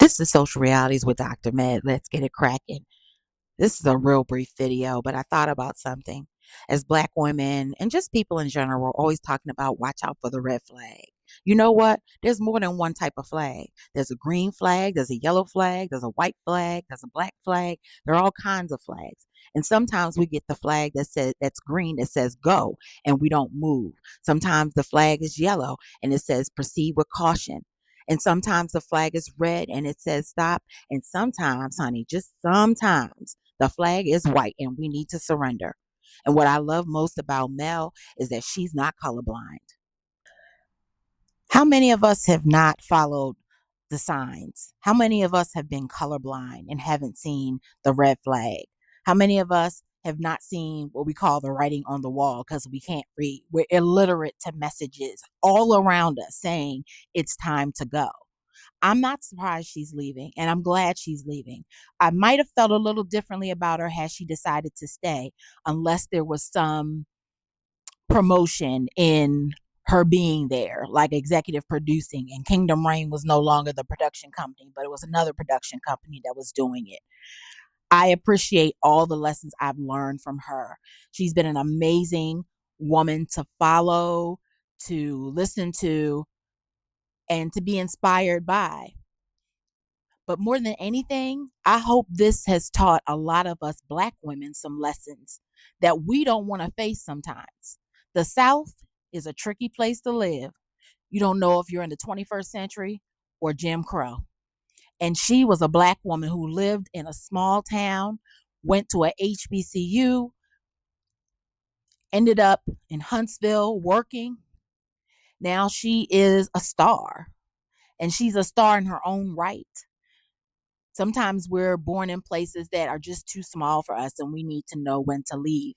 This is Social Realities with Dr. Med. Let's get it cracking. This is a real brief video, but I thought about something. As Black women and just people in general, we're always talking about watch out for the red flag. You know what? There's more than one type of flag. There's a green flag, there's a yellow flag, there's a white flag, there's a black flag. There are all kinds of flags. And sometimes we get the flag that says that's green that says go and we don't move. Sometimes the flag is yellow and it says proceed with caution. And sometimes the flag is red and it says stop. And sometimes, honey, just sometimes the flag is white and we need to surrender. And what I love most about Mel is that she's not colorblind. How many of us have not followed the signs? How many of us have been colorblind and haven't seen the red flag? How many of us have not seen what we call the writing on the wall because we can't read? We're illiterate to messages all around us saying it's time to go. I'm not surprised she's leaving, and I'm glad she's leaving. I might have felt a little differently about her had she decided to stay, unless there was some promotion in her being there, like executive producing, and Kingdom Reign was no longer the production company, but it was another production company that was doing it. I appreciate all the lessons I've learned from her. She's been an amazing woman to follow, to listen to, and to be inspired by. But more than anything, I hope this has taught a lot of us Black women some lessons that we don't want to face sometimes. The South is a tricky place to live. You don't know if you're in the 21st century or Jim Crow. And she was a Black woman who lived in a small town, went to a HBCU, ended up in Huntsville working. Now she is a star, and she's a star in her own right. Sometimes we're born in places that are just too small for us, and we need to know when to leave.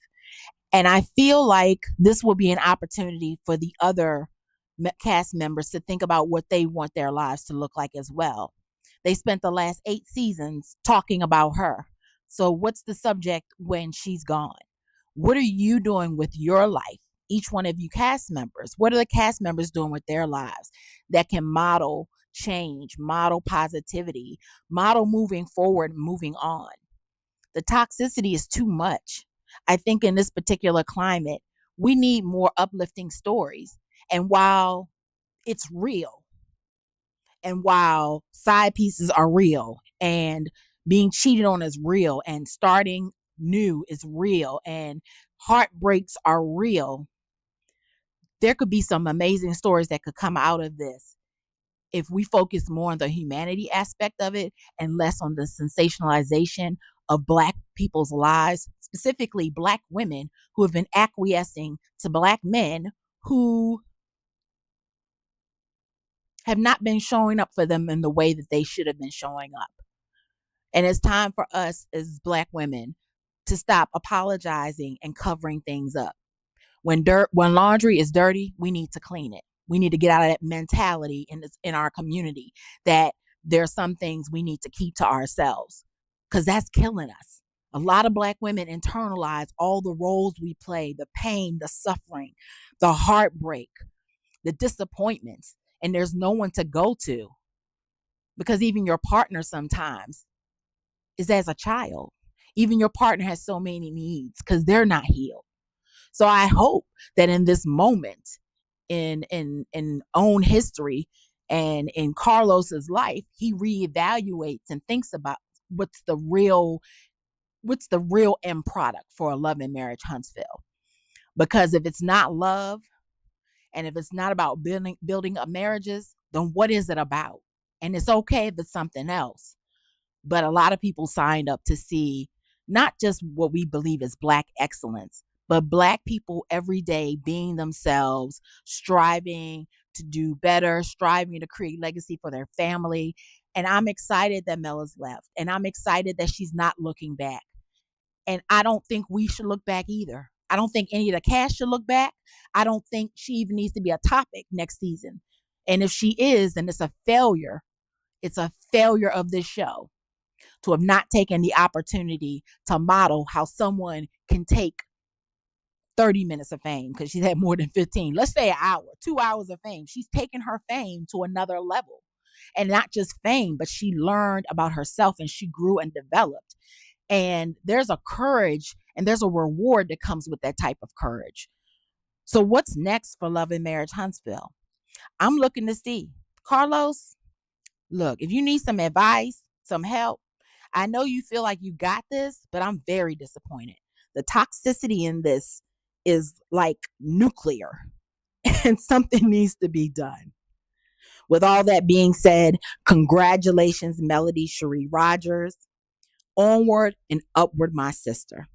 And I feel like this will be an opportunity for the other cast members to think about what they want their lives to look like as well. They spent the last 8 seasons talking about her. So, what's the subject when she's gone? What are you doing with your life? Each one of you cast members, what are the cast members doing with their lives that can model change, model positivity, model moving forward, moving on? The toxicity is too much. I think in this particular climate, we need more uplifting stories. And while it's real, and while side pieces are real, and being cheated on is real, and starting new is real, and heartbreaks are real, there could be some amazing stories that could come out of this if we focus more on the humanity aspect of it and less on the sensationalization of Black people's lives, specifically Black women who have been acquiescing to Black men who have not been showing up for them in the way that they should have been showing up. And it's time for us as Black women to stop apologizing and covering things up. When laundry is dirty, we need to clean it. We need to get out of that mentality in our community that there are some things we need to keep to ourselves, because that's killing us. A lot of Black women internalize all the roles we play, the pain, the suffering, the heartbreak, the disappointments, and there's no one to go to, because even your partner sometimes is as a child. Even your partner has so many needs because they're not healed. So I hope that in this moment in own history and in Carlos's life, he reevaluates and thinks about what's the real end product for a love and marriage Huntsville. Because if it's not love, and if it's not about building up marriages, then what is it about? And it's okay if it's something else. But a lot of people signed up to see not just what we believe is Black excellence, but Black people every day being themselves, striving to do better, striving to create legacy for their family. And I'm excited that Mel has left. And I'm excited that she's not looking back. And I don't think we should look back either. I don't think any of the cast should look back. I don't think she even needs to be a topic next season. And if she is, then it's a failure. It's a failure of this show to have not taken the opportunity to model how someone can take 30 minutes of fame, because she's had more than 15, let's say an hour, 2 hours of fame. She's taken her fame to another level. And not just fame, but she learned about herself and she grew and developed. And there's a courage and there's a reward that comes with that type of courage. So, what's next for Love and Marriage Huntsville? I'm looking to see. Carlos, look, if you need some advice, some help, I know you feel like you got this, but I'm very disappointed. The toxicity in this is like nuclear, and something needs to be done. With all that being said, congratulations, Melody Shari Rogers. Onward and upward, my sister.